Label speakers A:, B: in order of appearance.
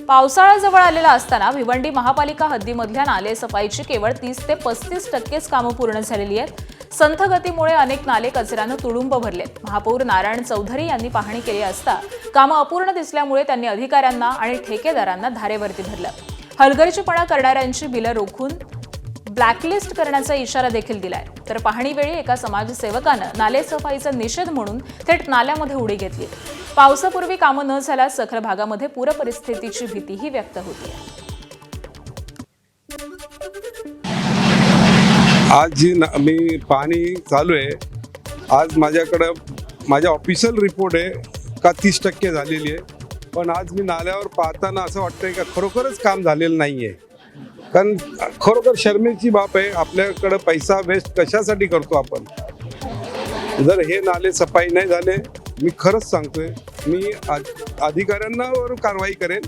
A: पावसाळा जवळ आलेला असताना भिवंडी महापालिका हद्दीमधल्या नाले सफाईची केवळ 30 ते 35% कामं पूर्ण झालेली आहेत। संथ गतीमुळे अनेक नाले कचऱ्यानं तुडुंब भरलेत। महापौर नारायण चौधरी यांनी पाहणी केली असता कामं अपूर्ण दिसल्यामुळे त्यांनी अधिकाऱ्यांना आणि ठेकेदारांना धारेवरती धरलं। हलगर्जीपणा करणाऱ्यांची बिलं रोखून ब्लॅकलिस्ट करण्याचा इशारा देखील दिलाय। तर पाहणीवेळी एका समाजसेवकानं नाले सफाईचा निषेध म्हणून थेट नाल्यामध्ये उडी घेतली। पावसापूर्वी कामं न झाल्यास सखल भागामध्ये पूर परिस्थितीची भीतीही व्यक्त होती।
B: आज जी मी पाणी चालू आहे, आज माझ्याकडे माझ्या ऑफिशियल रिपोर्ट आहे का 30% झालेली आहे। पण आज मी नाल्यावर पाहताना असं वाटतंय का खरोखरच काम झालेलं नाहीये। कारण खरोखर शर्मेची बाब आहे, आपल्याकडे पैसा वेस्ट कशासाठी करतो आपण। जर हे नाले सफाई नाही झाले, मी खरंच सांगतोय, मी अधिकाऱ्यांवर कारवाई करेन।